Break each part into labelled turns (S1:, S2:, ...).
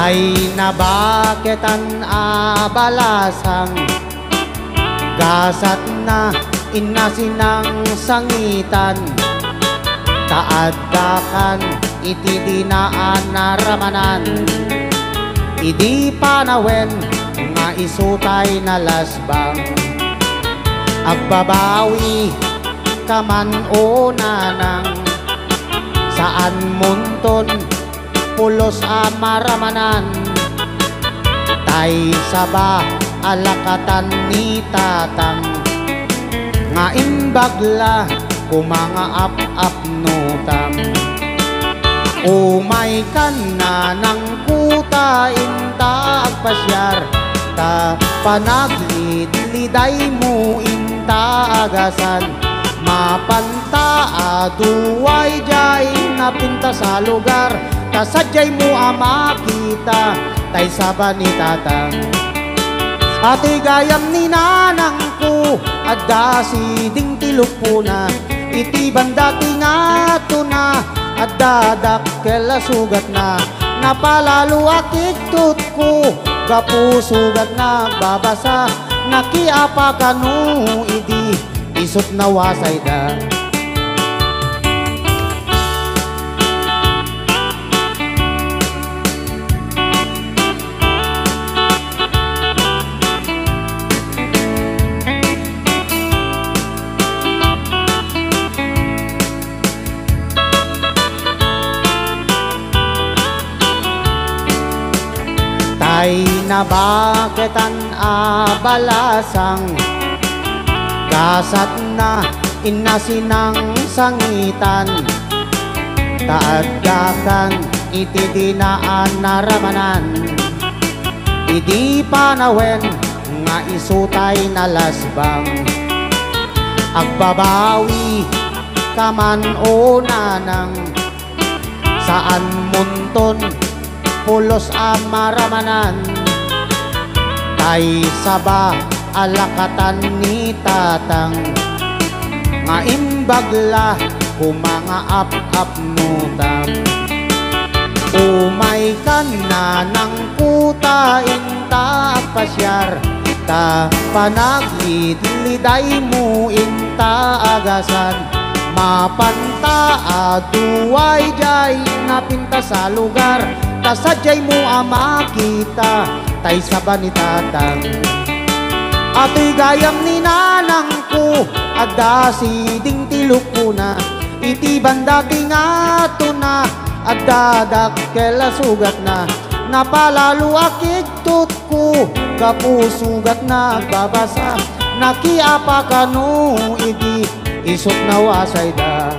S1: Tay na bakit ang abalasang gasat na inasinang sangitan taadakan iti dinaan naramanan idi panawen nga isutay na lasbang agbabawi kaman o nanang saan munton pulos amaramanan tay saba alakatan ni tatang nga imbagla kumanga ap nutang umay kan na ng kuta inta agpasyar ta panaglid-liday mo inta agasan mapanta aduway jay napinta sa lugar kasadyay mo makita tay saba ni tatang ati gayam ni nanang ko adda si ding tilupuna iti banda tingato na adda dakkel sugat na napalalo akik tut ko gapu sugat na babasa nakiapa kanu idi isot na wasay da tay na bakit ang abalasang gasat na inasinang sangitan taadakan iti dinaan naramanan idi panawen nga isutay na lasbang agbabawi kaman o nanang saan munton pulos amaramanan tay saba alakatan ni tatang nga imbagla kumanga ap nutang umay kan na ng kuta inta pasyar ta panaglid-liday mo inta agasan mapanta aduway jay napinta sa lugar kasadyay mo makita tay saba ni tatang ato'y gayam ni nanang ko adda si ding tilupuna iti banda tingato na adda dakkel sugat na napalalo akik tut ko gapu sugat na babasa nakiapa kanu idi isot na wasay da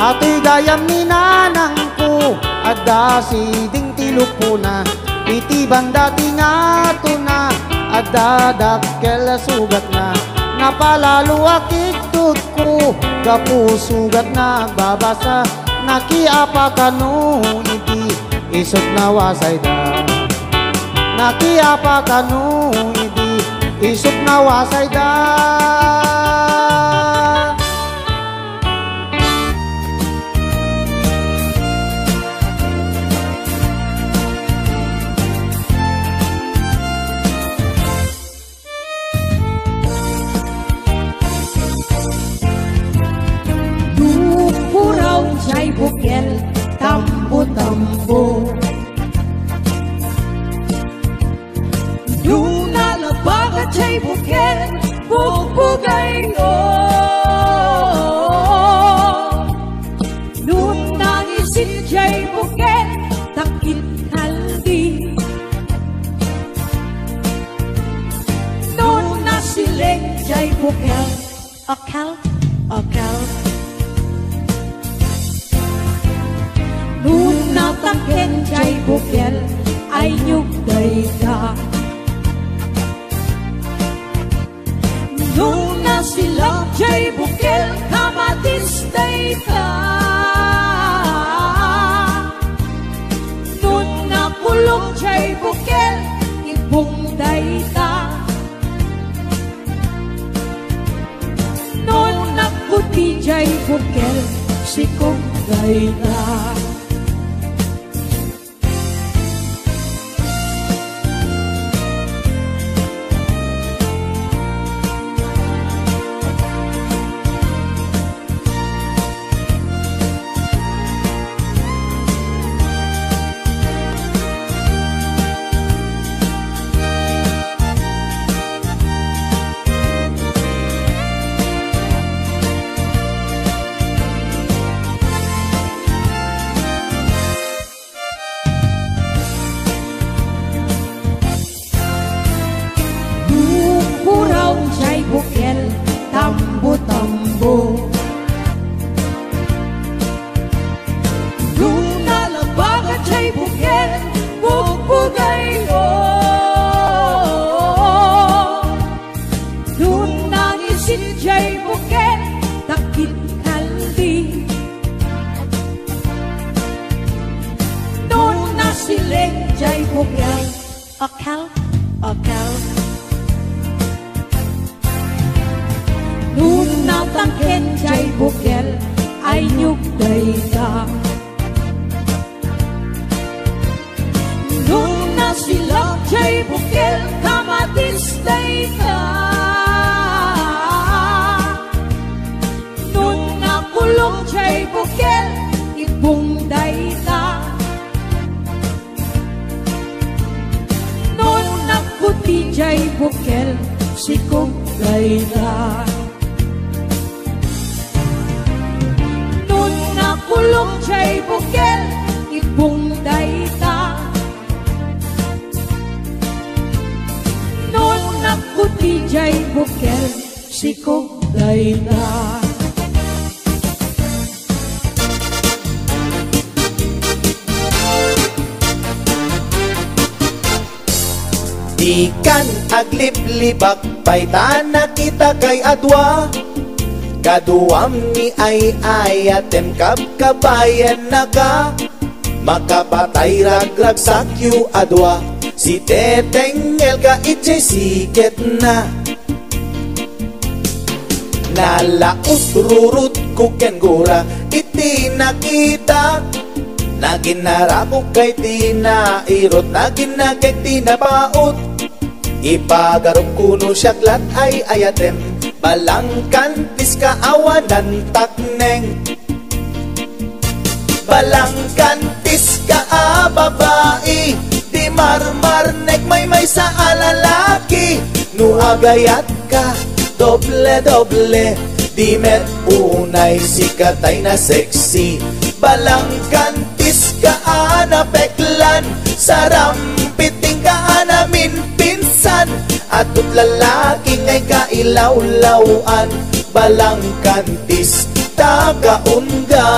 S1: ato'y gayam ni nanang ko adda si ding tilupuna iti banda tingato na adda dakkel sugat na napalalo akik tut ko gapu sugat na babasa nakiapa kanu idi isot na wasay da nakiapa kanu idi isot na wasay da
S2: jay bukel tambo-tambo Luna labaga jay bukel bugbugay no Luna ngisit jay bukel takit kaldi Luna sileng jay bukel akal Nuna tangken jay bukel ay nyugday ka Nuna sila jay bukel kamatistay ka Nuna pulong jay bukel ibungday ka Nuna puti jay bukel sikugday ka ti jay bukel si kong layla. Nun nakulong jay bukel ipong dayta. Nun nakuti jay bukel si kong layla.
S3: Ikan aglip-libak paitan na kita kay adwa. Kaduam ni ay ayatem kabayan na ka. Makapatay ragrag sakyu adwa. Si teteng elga itse siket na. Nalaos rurut kuken gura iti nakita. Naginarako kay tinairot, naginagay tinapaot. Ipagarup kuno syaklat ay ayatem, balangkantis kaawanan takneng. Balangkantis ka babae, di marmarnek may sa alalaki. Nuagayat ka, doble-doble, di met unay sikatay na sexy. Balangkantis ka anapeklan, sarampiting ka namin pinsan. Atut lalaki ngay kailawlawan, balangkantis tagaunga.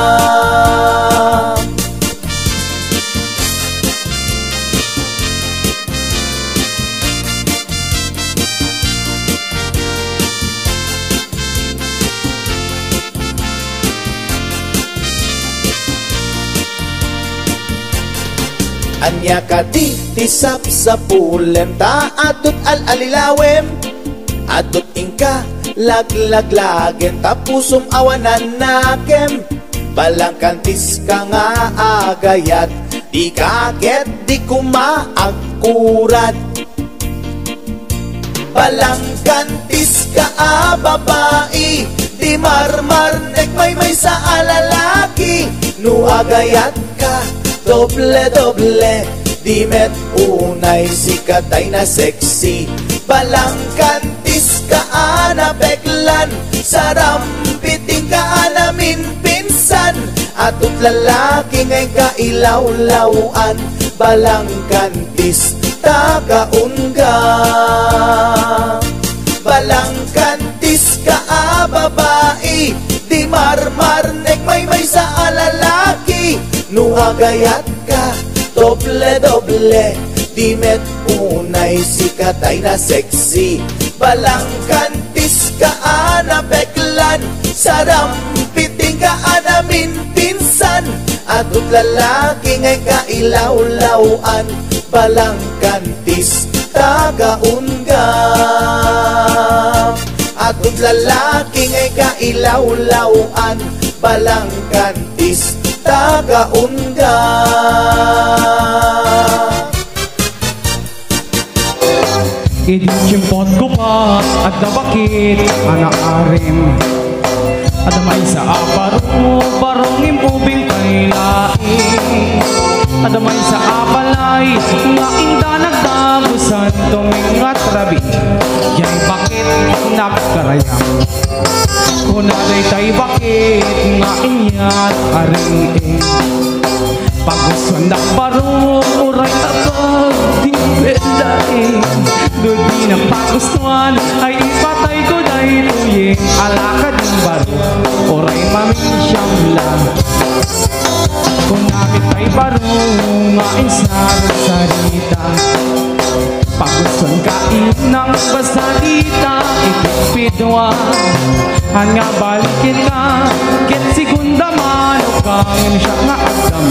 S3: Anya ka di tisap sa pulem, ta adut al-alilawem. Adut ingka laglaglagem, tapusum awanan nakem. Balangkantis ka nga agayat, di kaget di kumaakurat. Balangkantis ka babae, di marmarnek may sa alalaki. Nuagayat ka, doble-doble, di met unay sikatay na sexy. Balangkantis ka anapeklan, sarampiting ka namin pinsan. Atut lalaki ngay kailawlawan, balangkantis tagaunga. Balangkantis ka babae, di marmarnek may sa alalaki. Nuagayat ka, doble-doble, di met unay sikatay na sexy. Balangkantis ka anapeklan, sarampiting ka namin pinsan. Atut lalaki ngay kailawlawan, balangkantis tagaunga. Atut lalaki ngay kailawlawan, balangkantis tagaunga.
S4: Idichimpot ko pa at nabakit anaarim. At may sa aparot mo barongim ubing kailain. At may sa apalay nga inda nagdagusan tumingat rabi. Yay bakit nagkarayang, kunaday tay bakit nga inyat aring. Pagusan na parong uray tapag di bedain. Doon di ng pagustuhan ay ipatay ko dahil tuyeng alakad ng baro, uray mamin siyang lang. Kung nakit ay baro nga insarasarita, pagusan kain ng basalita ipipidwa. Hanya balikin ka ket segunda mano kangin siya nga agam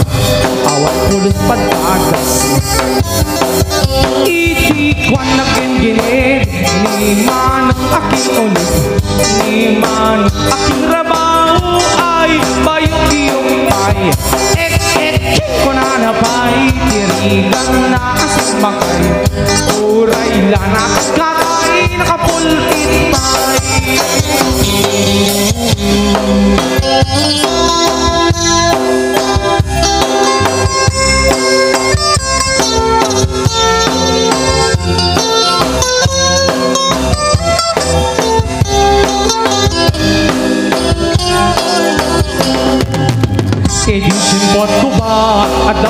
S4: awat pulos patagas. Itikwan na kinginid ni manong aking ulit, ni manong aking rabaho ay bayok-iyok pay. Ek ko na napay tirigan na asas makay, uray lanak kakay nakapulpit pay.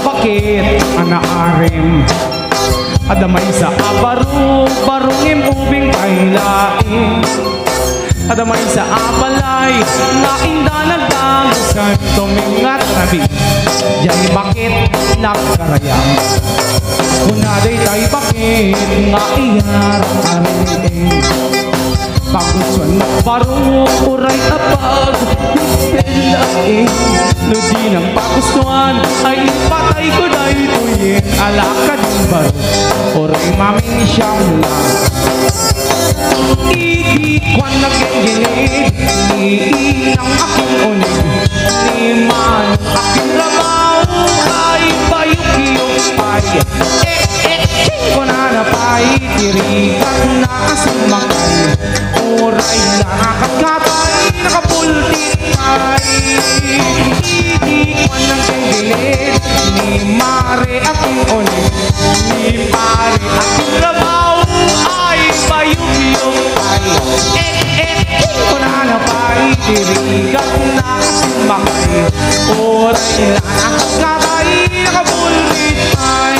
S4: bakit anaarim adamay sa abaro barungim ubing kailain adamay sa abalay nga inda nagdagusan tumingat rabi jay bakit nagkarayam kunaday tay bakit nga iyarang arin pagkusan magbarong uray tapag pelain no di nang pakustuan ay ipatay ko dahi tuyin alakad yung baro uray maming siyang lang ikikwan nagengginig iinang aking unig ni man aking labaw ay bayuk-iyok pay ko na napay tirikan na asumakay oray nakakatay nakapultit pay ikikwan nagengginig ni mare aking unig ni pare aking labaw ay bayuk-iyok pay ko na napay tirikan na asumakay oray nakakatay nakapultit pay.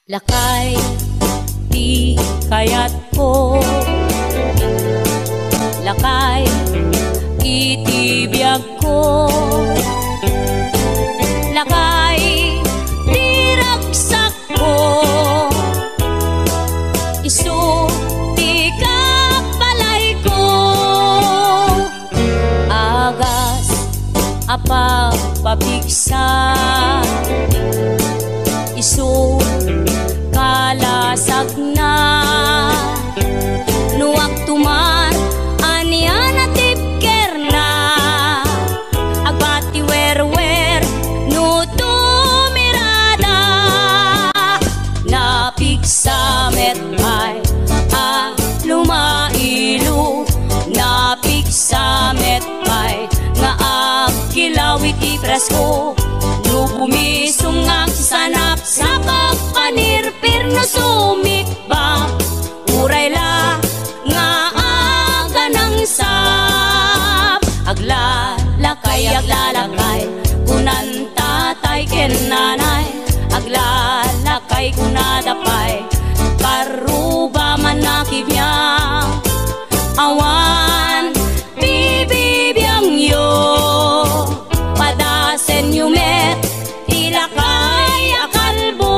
S5: Lakay, di kayat ko. Lakay, itibiyag ko. Lakay, diragsak ko. Isu, di kapalay ko. Agas, apa pabigsa. Isu, kalasag na. Nuwag tumar, aniya na tipker na. Agbati wer-wer, no tumirada. Napigsa metay, lumailu. Napigsa metay, nga agkilawit ipresko. No bumisungag sanap sa pagpanirpir no sumikbang. Uray la nga aga ng sap. Aglalakay, aglalakay, kunan tatay ken nanay. Aglalakay kunadapay, karuba man nakibiyang. Awan bibibiyang yo, padasen yumet, ilakay akalbo.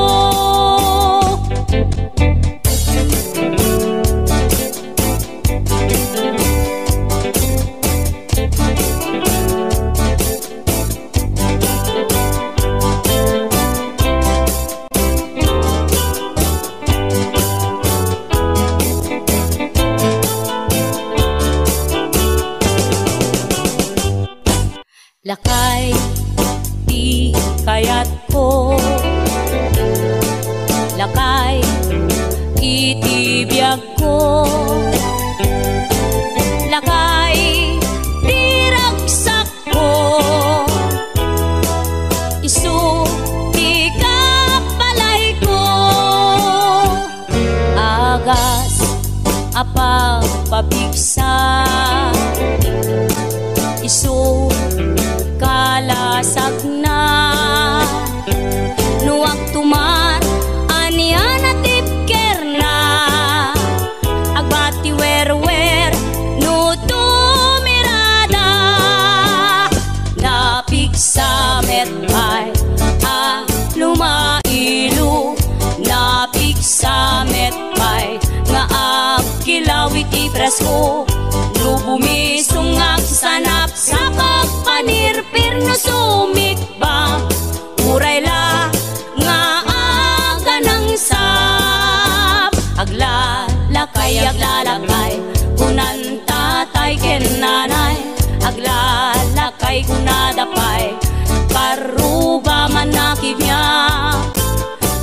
S5: Lakay, di kayat ko. Lakay, itibiyag ko. Lakay, diragsak ko. Isu, di kapalay ko. Agas, apa pabigsa. Isu, kalasag na. Nuwag tumar, aniya na tipker na. Agbati wer-wer, no tumirada. Napigsa metay, lumailu. Napigsa metay, nga agkilawit ipresko. No bumisungag sanap sa pagpanirpir no sumikbang. Uray la nga aga ng sap. Aglalakay, aglalakay, kunan tatay ken nanay. Aglalakay kunadapay, karuba man nakibiyang.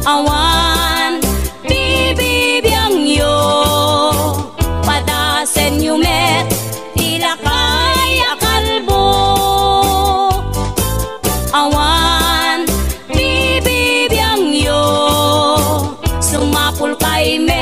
S5: Awan bibibiyang yo, padasen yumet, ilakay akalbo. Awan bibibiyang yo, sumapul kay me.